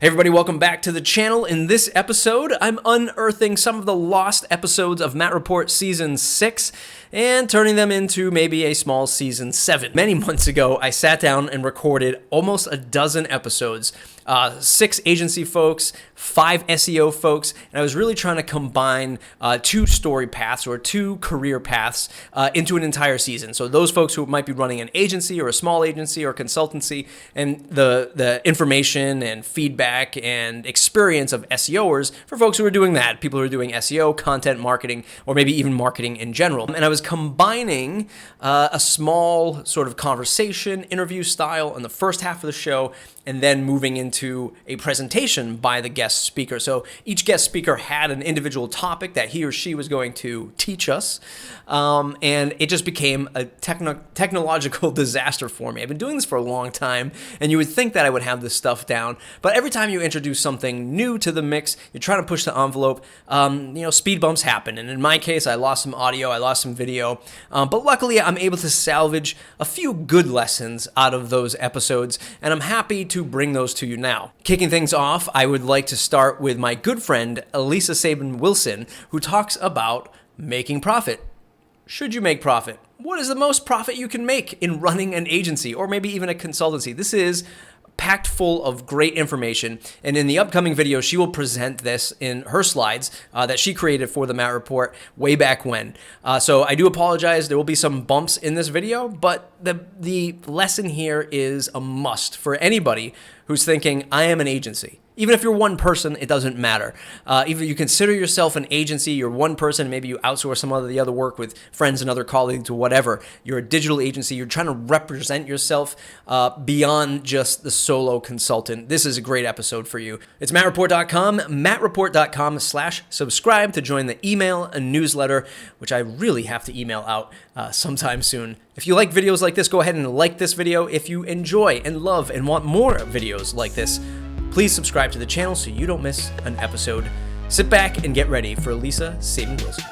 Hey everybody, welcome back to the channel. In this episode, I'm unearthing some of the lost episodes of Matt Report Season 6 and turning them into maybe a small Season 7. Many months ago, I sat down and recorded almost a dozen episodes. 6 agency folks, 5 SEO folks, and I was really trying to combine 2 story paths or 2 career paths into an entire season. So those folks who might be running an agency or a small agency or consultancy, and the information and feedback and experience of SEOers for folks who are doing that, people who are doing SEO, content marketing, or maybe even marketing in general. And I was combining a small sort of conversation, interview style in the first half of the show, and then moving into a presentation by the guest speaker. So each guest speaker had an individual topic that he or she was going to teach us, and it just became a technological disaster for me. I've been doing this for a long time, and you would think that I would have this stuff down, but every time you introduce something new to the mix, you're trying to push the envelope, speed bumps happen. And in my case, I lost some audio, I lost some video, but luckily I'm able to salvage a few good lessons out of those episodes, and I'm happy to bring those to you now. Kicking things off, I would like to start with my good friend, Elisa Sabin-Wilson, who talks about making profit. Should you make profit? What is the most profit you can make in running an agency or maybe even a consultancy? This is packed full of great information, and in the upcoming video, she will present this in her slides that she created for the Matt Report way back when. So I do apologize, there will be some bumps in this video, but the lesson here is a must for anybody who's thinking, I am an agency. Even if you're one person, it doesn't matter. Even if you consider yourself an agency, you're one person, maybe you outsource some of the other work with friends and other colleagues or whatever. You're a digital agency. You're trying to represent yourself beyond just the solo consultant. This is a great episode for you. It's mattreport.com, mattreport.com/subscribe to join the email and newsletter, which I really have to email out sometime soon. If you like videos like this, go ahead and like this video. If you enjoy and love and want more videos like this, please subscribe to the channel so you don't miss an episode. Sit back and get ready for Elisa Sabin-Wilson.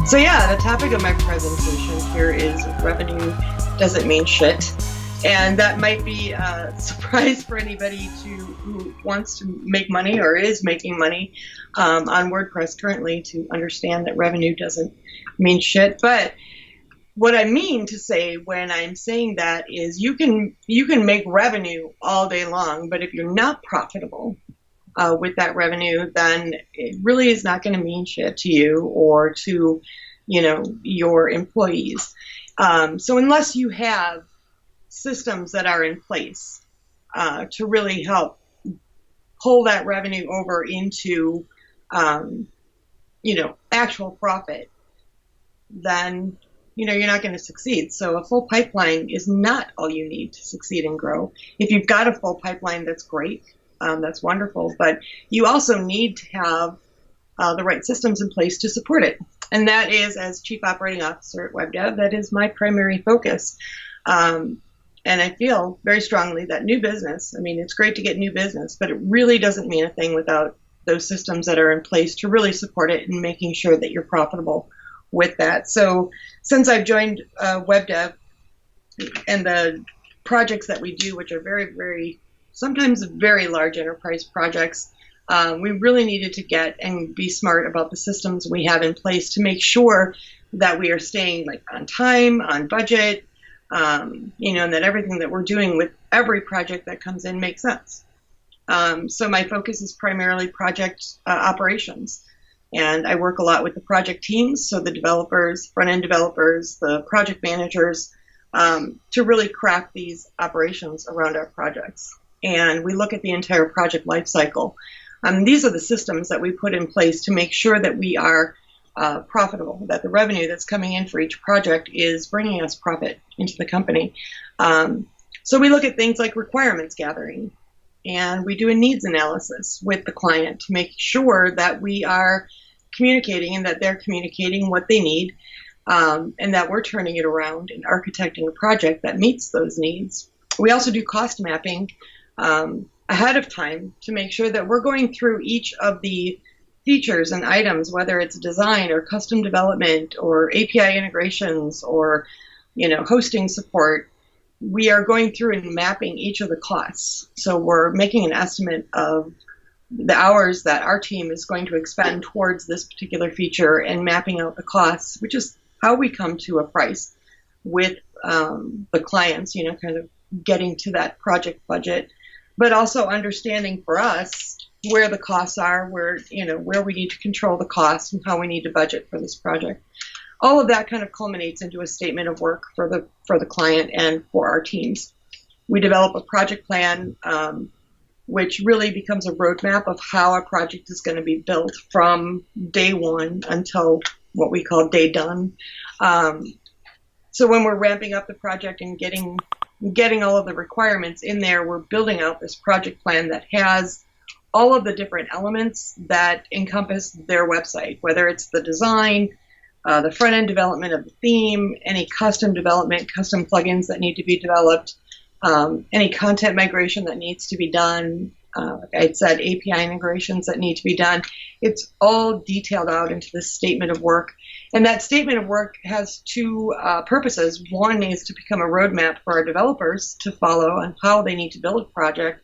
So yeah, the topic of my presentation here is revenue doesn't mean shit. And that might be a surprise for anybody who wants to make money or is making money on WordPress currently, to understand that revenue doesn't mean shit. But what I mean to say when I'm saying that is you can make revenue all day long, but if you're not profitable with that revenue, then it really is not going to mean shit to you or to your employees. So unless you have systems that are in place to really help pull that revenue over into actual profit, then you're not going to succeed. So a full pipeline is not all you need to succeed and grow. If you've got a full pipeline, that's great. That's wonderful. But you also need to have the right systems in place to support it. And that is, as Chief Operating Officer at WebDev, that is my primary focus. And I feel very strongly that new business, it's great to get new business, but it really doesn't mean a thing without those systems that are in place to really support it and making sure that you're profitable with that. So since I've joined WebDev and the projects that we do, which are very, very, sometimes very large enterprise projects, we really needed to get and be smart about the systems we have in place to make sure that we are staying on time, on budget, and that everything that we're doing with every project that comes in makes sense. So my focus is primarily project operations. And I work a lot with the project teams, so the developers, front-end developers, the project managers, to really craft these operations around our projects. And we look at the entire project lifecycle. These are the systems that we put in place to make sure that we are profitable, that the revenue that's coming in for each project is bringing us profit into the company. So we look at things like requirements gathering, and we do a needs analysis with the client to make sure that we are communicating and that they're communicating what they need, and that we're turning it around and architecting a project that meets those needs. We also do cost mapping ahead of time to make sure that we're going through each of the features and items, whether it's design or custom development or API integrations or hosting support, we are going through and mapping each of the costs. So we're making an estimate of the hours that our team is going to expend towards this particular feature and mapping out the costs, which is how we come to a price with the clients, kind of getting to that project budget, but also understanding for us where the costs are, where we need to control the costs and how we need to budget for this project. All of that kind of culminates into a statement of work for the client and for our teams. We develop a project plan, which really becomes a roadmap of how a project is going to be built from day one until what we call day done. So when we're ramping up the project and getting all of the requirements in there, we're building out this project plan that has all of the different elements that encompass their website, whether it's the design, the front-end development of the theme, any custom development, custom plugins that need to be developed, any content migration that needs to be done, like I said, API integrations that need to be done. It's all detailed out into this statement of work. And that statement of work has two purposes. One is to become a roadmap for our developers to follow on how they need to build a project,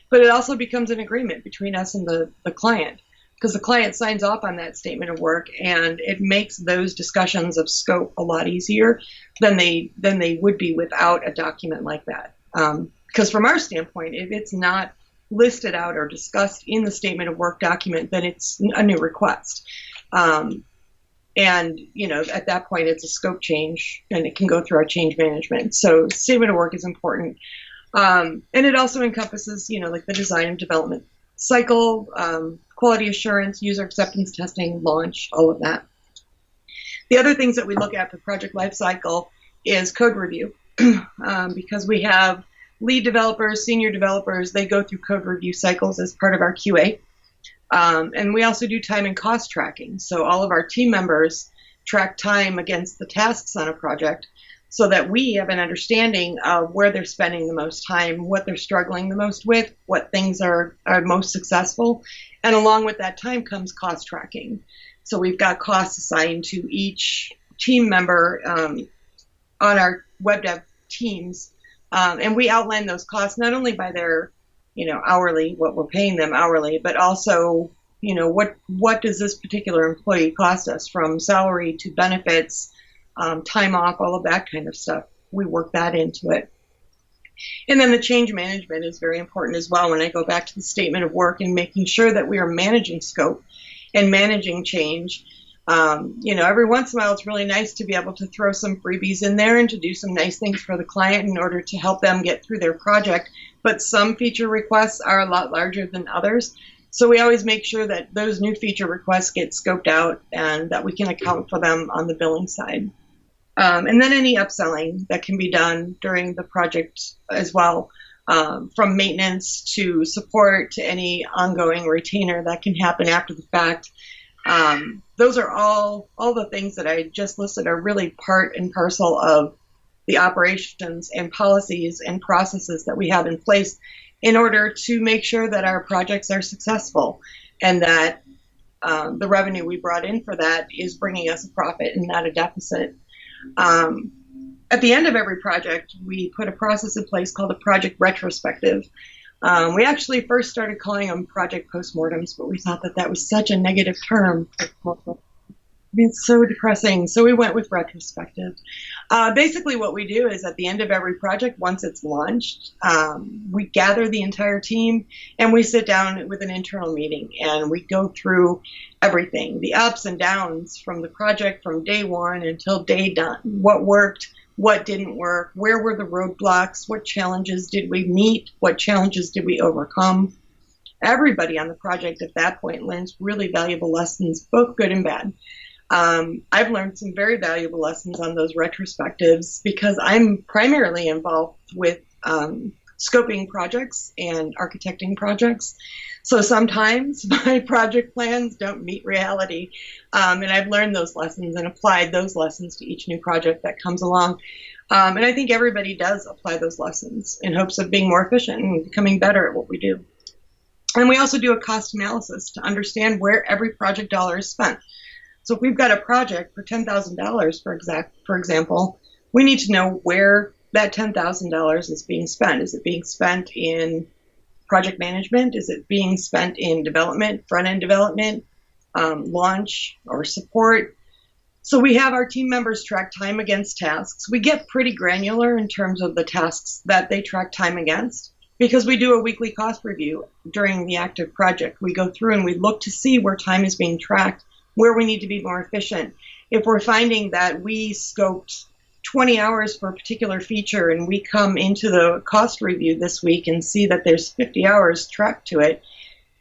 but it also becomes an agreement between us and the client, because the client signs off on that statement of work, and it makes those discussions of scope a lot easier than they would be without a document like that. Because from our standpoint, if it's not listed out or discussed in the statement of work document, then it's a new request. And, at that point, it's a scope change, and it can go through our change management. So statement of work is important. And it also encompasses, like the design and development cycle, quality assurance, user acceptance testing, launch, all of that. The other things that we look at for project lifecycle is code review, because we have lead developers, senior developers, they go through code review cycles as part of our QA. And we also do time and cost tracking. So all of our team members track time against the tasks on a project so that we have an understanding of where they're spending the most time, what they're struggling the most with, what things are most successful. And along with that time comes cost tracking. So we've got costs assigned to each team member on our web dev teams. And we outline those costs not only by their, hourly, what we're paying them hourly, but also, what does this particular employee cost us, from salary to benefits, time off, all of that kind of stuff. We work that into it. And then the change management is very important as well. When I go back to the statement of work and making sure that we are managing scope and managing change, every once in a while it's really nice to be able to throw some freebies in there and to do some nice things for the client in order to help them get through their project. But some feature requests are a lot larger than others. So we always make sure that those new feature requests get scoped out and that we can account for them on the billing side. And then any upselling that can be done during the project as well, from maintenance to support to any ongoing retainer that can happen after the fact. Those are all the things that I just listed are really part and parcel of the operations and policies and processes that we have in place in order to make sure that our projects are successful and that the revenue we brought in for that is bringing us a profit and not a deficit. At the end of every project, we put a process in place called a project retrospective. We actually first started calling them project postmortems, but we thought that was such a negative term. It's so depressing, so we went with retrospective. Basically what we do is at the end of every project, once it's launched, we gather the entire team and we sit down with an internal meeting and we go through everything, the ups and downs from the project from day one until day done. What worked, what didn't work, where were the roadblocks, what challenges did we meet, what challenges did we overcome. Everybody on the project at that point learns really valuable lessons, both good and bad. I've learned some very valuable lessons on those retrospectives because I'm primarily involved with scoping projects and architecting projects. So sometimes my project plans don't meet reality. And I've learned those lessons and applied those lessons to each new project that comes along. And I think everybody does apply those lessons in hopes of being more efficient and becoming better at what we do. And we also do a cost analysis to understand where every project dollar is spent. So if we've got a project for $10,000, for example, we need to know where that $10,000 is being spent. Is it being spent in project management? Is it being spent in development, front-end development, launch, or support? So we have our team members track time against tasks. We get pretty granular in terms of the tasks that they track time against because we do a weekly cost review during the active project. We go through and we look to see where time is being tracked, where we need to be more efficient. If we're finding that we scoped 20 hours for a particular feature and we come into the cost review this week and see that there's 50 hours tracked to it,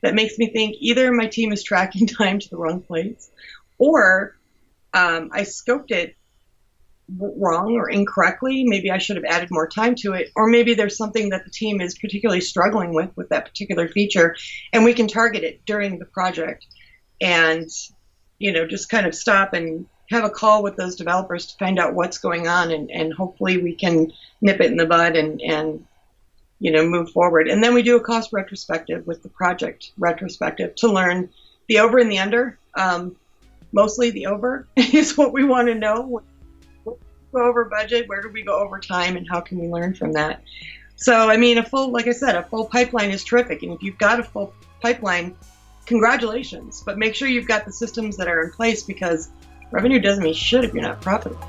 that makes me think either my team is tracking time to the wrong place or I scoped it wrong or incorrectly. Maybe I should have added more time to it, or maybe there's something that the team is particularly struggling with that particular feature, and we can target it during the project and, just kind of stop and have a call with those developers to find out what's going on, and hopefully we can nip it in the bud and move forward. And then we do a cost retrospective with the project retrospective to learn the over and the under. Mostly the over is what we want to know. Where did we go over budget? Where did we go over time? And how can we learn from that? So, like I said, a full pipeline is terrific. And if you've got a full pipeline, congratulations. But make sure you've got the systems that are in place because revenue doesn't mean shit if you're not profitable.